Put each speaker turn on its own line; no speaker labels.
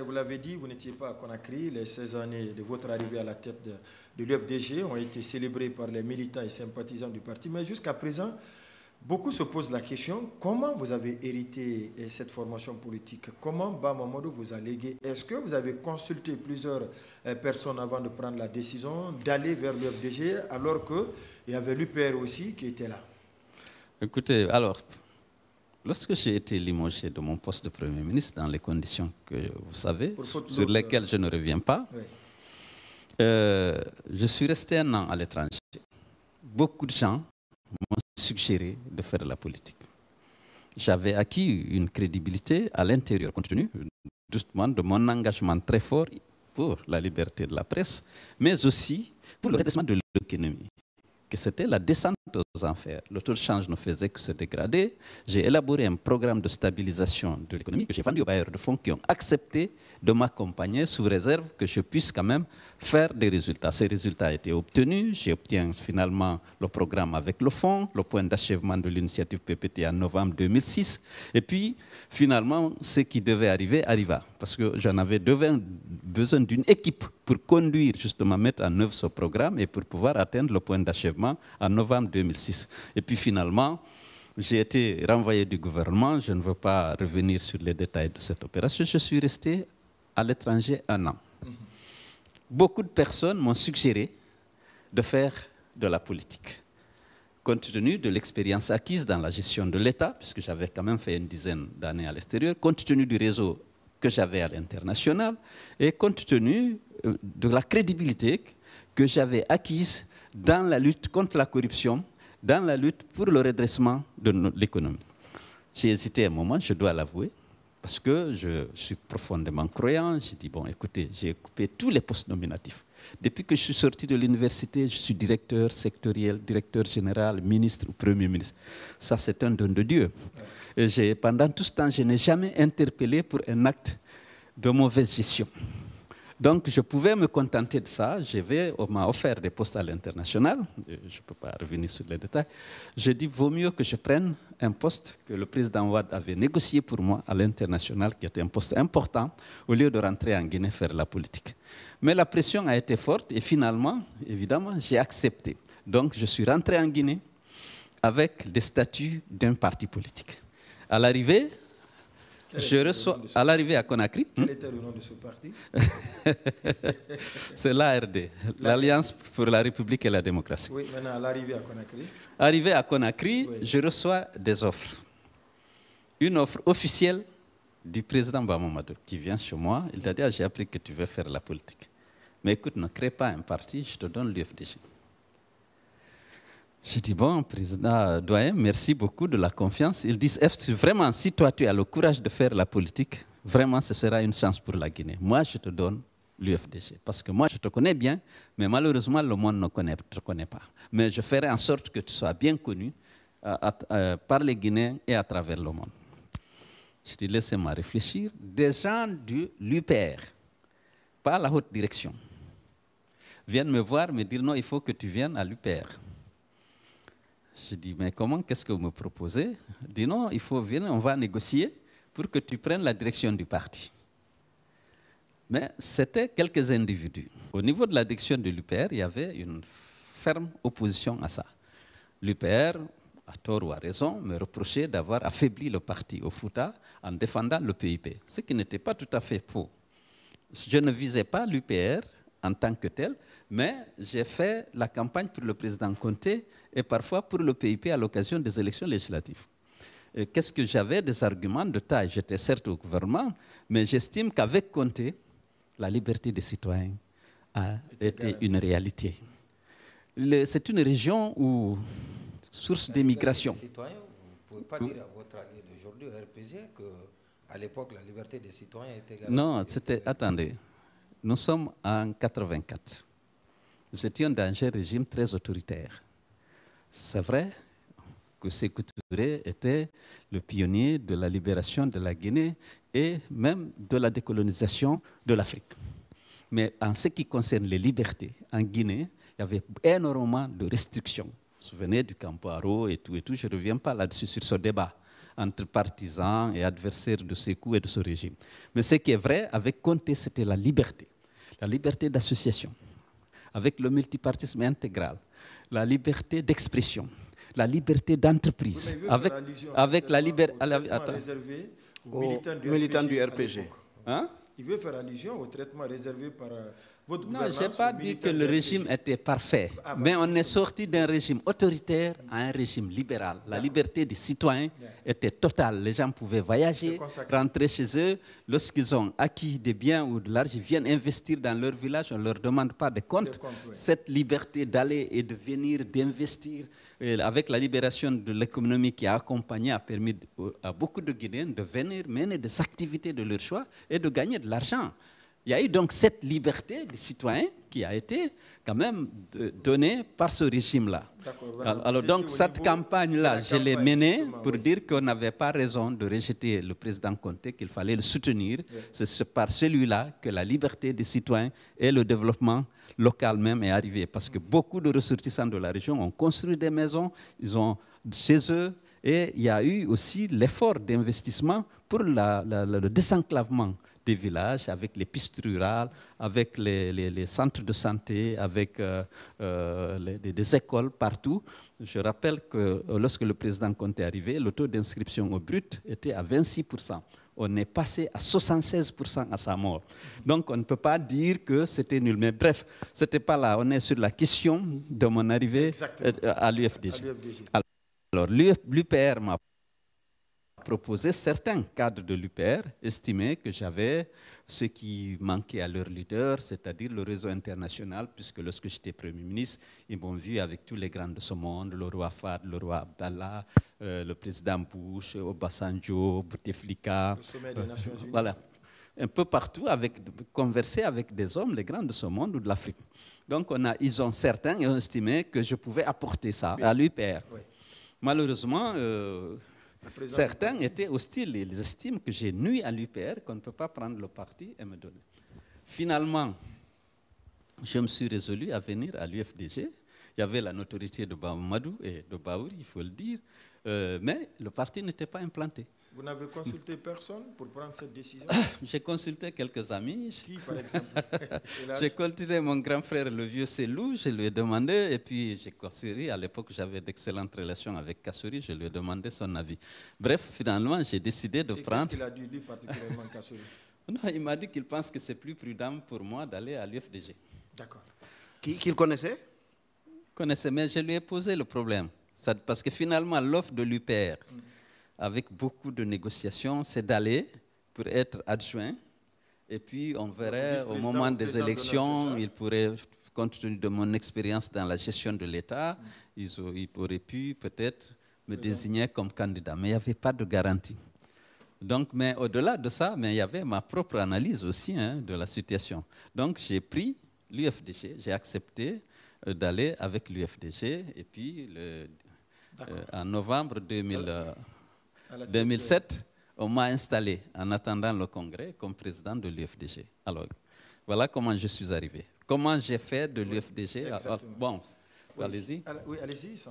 vous l'avez dit, vous n'étiez pas à Conakry. Les 16 années de votre arrivée à la tête de l'UFDG ont été célébrées par les militants et sympathisants du parti. Mais jusqu'à présent, beaucoup se posent la question, comment vous avez hérité cette formation politique? Comment Bamamadou vous a légué? Est-ce que vous avez consulté plusieurs personnes avant de prendre la décision d'aller vers l'UFDG alors qu'il y avait l'UPR aussi qui était là?
Écoutez, alors, lorsque j'ai été limogé de mon poste de Premier ministre dans les conditions que vous savez, sur lesquelles je ne reviens pas, oui. Je suis resté 1 an à l'étranger. Beaucoup de gens m'ont suggéré de faire de la politique. J'avais acquis une crédibilité à l'intérieur, compte tenu justement de mon engagement très fort pour la liberté de la presse, mais aussi pour le redressement de l'économie, que c'était la descente aux enfers. Le taux de change ne faisait que se dégrader. J'ai élaboré un programme de stabilisation de l'économie que j'ai vendu aux bailleurs de fonds qui ont accepté de m'accompagner sous réserve que je puisse quand même faire des résultats. Ces résultats ont été obtenus. J'ai obtenu finalement le programme avec le fonds, le point d'achèvement de l'initiative PPT en novembre 2006. Et puis, finalement, ce qui devait arriver arriva. Parce que j'en avais besoin d'une équipe pour conduire, justement, mettre en œuvre ce programme et pour pouvoir atteindre le point d'achèvement en novembre 2006. Et puis, finalement, j'ai été renvoyé du gouvernement. Je ne veux pas revenir sur les détails de cette opération. Je suis resté à l'étranger 1 an. Beaucoup de personnes m'ont suggéré de faire de la politique, compte tenu de l'expérience acquise dans la gestion de l'État, puisque j'avais quand même fait une dizaine d'années à l'extérieur, compte tenu du réseau que j'avais à l'international et compte tenu de la crédibilité que j'avais acquise dans la lutte contre la corruption, dans la lutte pour le redressement de l'économie. J'ai hésité un moment, je dois l'avouer, parce que je suis profondément croyant. J'ai dit, bon, écoutez, j'ai occupé tous les postes nominatifs. Depuis que je suis sorti de l'université, je suis directeur sectoriel, directeur général, ministre ou premier ministre. Ça, c'est un don de Dieu. Et pendant tout ce temps, je n'ai jamais interpellé pour un acte de mauvaise gestion. Donc, je pouvais me contenter de ça. On m'a offert des postes à l'international. Je ne peux pas revenir sur les détails. Je dis, vaut mieux que je prenne un poste que le président Wade avait négocié pour moi à l'international, qui était un poste important, au lieu de rentrer en Guinée faire la politique. Mais la pression a été forte et finalement, évidemment, j'ai accepté. Donc, je suis rentré en Guinée avec des statuts d'un parti politique. À l'arrivée, à Conakry.
Quel était le nom de ce parti?
C'est l'ARD, l'Alliance pour la République et la démocratie.
Oui, maintenant, à l'arrivée à Conakry.
Arrivé à Conakry,
oui.
Je reçois des offres. Une offre officielle du président Bamamadou qui vient chez moi. Il a dit, j'ai appris que tu veux faire la politique. Mais écoute, ne crée pas un parti, je te donne l'UFDG. J'ai dit, bon, président doyen, merci beaucoup de la confiance. Ils disent, vraiment, si toi tu as le courage de faire la politique, vraiment, ce sera une chance pour la Guinée. Moi, je te donne l'UFDG. Parce que moi, je te connais bien, mais malheureusement, le monde ne te connaît pas. Mais je ferai en sorte que tu sois bien connu par les Guinéens et à travers le monde. Je dis, laissez-moi réfléchir. Des gens de l'UPR, pas la haute direction, viennent me voir, me dire, non, il faut que tu viennes à l'UPR. Je dis, mais comment, qu'est-ce que vous me proposez? Il dit, non, il faut venir, on va négocier pour que tu prennes la direction du parti. Mais c'était quelques individus. Au niveau de la direction de l'UPR, il y avait une ferme opposition à ça. L'UPR, à tort ou à raison, me reprochait d'avoir affaibli le parti au Fouta en défendant le PIP, ce qui n'était pas tout à fait faux. Je ne visais pas l'UPR en tant que tel, mais j'ai fait la campagne pour le président Conté et parfois pour le PIP à l'occasion des élections législatives. Qu'est-ce que j'avais? Des arguments de taille. J'étais certes au gouvernement, mais j'estime qu'avec Conté, la liberté des citoyens a été une réalité. C'est une région où, source d'émigration.
Vous ne pouvez pas dire à votre allié d'aujourd'hui, au RPG, qu'à l'époque, la liberté des citoyens était garantie.
Non, c'était... Attendez. Nous sommes en 84. Nous étions dans un régime très autoritaire. C'est vrai que Sékou Touré était le pionnier de la libération de la Guinée et même de la décolonisation de l'Afrique. Mais en ce qui concerne les libertés, en Guinée, il y avait énormément de restrictions. Vous vous souvenez du Campo Aro et tout, je ne reviens pas là-dessus sur ce débat entre partisans et adversaires de Sékou et de ce régime. Mais ce qui est vrai, avec Conté, c'était la liberté d'association, avec le multipartisme intégral, la liberté d'expression, la liberté d'entreprise, avec la liberté...
réservé aux
militants du RPG.
Hein?
Il veut faire allusion au traitement réservé par votre
Non,
gouvernance.
je n'ai pas dit que le régime était parfait, mais on est sorti d'un régime autoritaire à un régime libéral. La liberté des citoyens était totale. Les gens pouvaient voyager, rentrer chez eux. Lorsqu'ils ont acquis des biens ou de l'argent, ils viennent investir dans leur village, on ne leur demande pas de compte. Cette liberté d'aller et de venir, d'investir, avec la libération de l'économie qui a accompagné, a permis à beaucoup de Guinéens de venir mener des activités de leur choix et de gagner de l'argent. Il y a eu donc cette liberté des citoyens qui a été quand même donnée par ce régime-là. Alors donc cette campagne-là, je l'ai menée pour dire qu'on n'avait pas raison de rejeter le président Conté, qu'il fallait le soutenir. C'est par celui-là que la liberté des citoyens et le développement local même est arrivé. Parce que beaucoup de ressortissants de la région ont construit des maisons, ils ont chez eux, et il y a eu aussi l'effort d'investissement pour le désenclavement des villages, avec les pistes rurales, avec les centres de santé, avec des écoles partout. Je rappelle que lorsque le président Conté est arrivé, le taux d'inscription au brut était à 26%. On est passé à 76% à sa mort. Donc on ne peut pas dire que c'était nul. Mais bref, ce n'était pas là. On est sur la question de mon arrivée à l'UFDG. Alors l'UPR m'a proposé, certains cadres de l'UPR estimaient que j'avais ce qui manquait à leur leader, c'est-à-dire le réseau international, puisque lorsque j'étais Premier ministre, ils m'ont vu avec tous les grands de ce monde, le roi Fahd, le roi Abdallah, le président Bush, Obasanjo, Bouteflika,
le sommet des Nations Unies.
Voilà, un peu partout, converser avec des hommes, les grands de ce monde ou de l'Afrique. Donc certains ont estimé que je pouvais apporter ça à l'UPR. Oui. Malheureusement, certains étaient hostiles. Ils estiment que j'ai nui à l'UPR, qu'on ne peut pas prendre le parti et me donner. Finalement, je me suis résolu à venir à l'UFDG. Il y avait la notoriété de Mamadou et de Baouri, il faut le dire, mais le parti n'était pas implanté.
Vous n'avez consulté personne pour prendre cette décision?
J'ai consulté quelques amis.
Qui, par exemple?
J'ai consulté mon grand frère, le vieux Selou, je lui ai demandé, et puis j'ai Kassouri, à l'époque j'avais d'excellentes relations avec Kassouri, je lui ai demandé son avis. Bref, finalement, j'ai décidé de prendre...
Qu'est-ce qu'il a dit, lui, particulièrement, Kassouri?
Non, il m'a dit qu'il pense que c'est plus prudent pour moi d'aller à l'UFDG.
D'accord.
Qu'il connaissait?
Connaissait, mais je lui ai posé le problème. Parce que finalement, l'offre de l'UPR, avec beaucoup de négociations, c'est d'aller pour être adjoint. Et puis, on verrait au moment des élections, il pourrait, compte tenu de mon expérience dans la gestion de l'État, il aurait pu peut-être me désigner comme candidat. Mais il n'y avait pas de garantie. Donc, mais au-delà de ça, mais il y avait ma propre analyse aussi de la situation. Donc, j'ai pris l'UFDG, j'ai accepté d'aller avec l'UFDG. Et puis, en novembre 2007, on m'a installé en attendant le congrès comme président de l'UFDG. Alors, voilà comment je suis arrivé. Comment j'ai fait de l'UFDG. Bon, allez-y.
Oui, allez-y.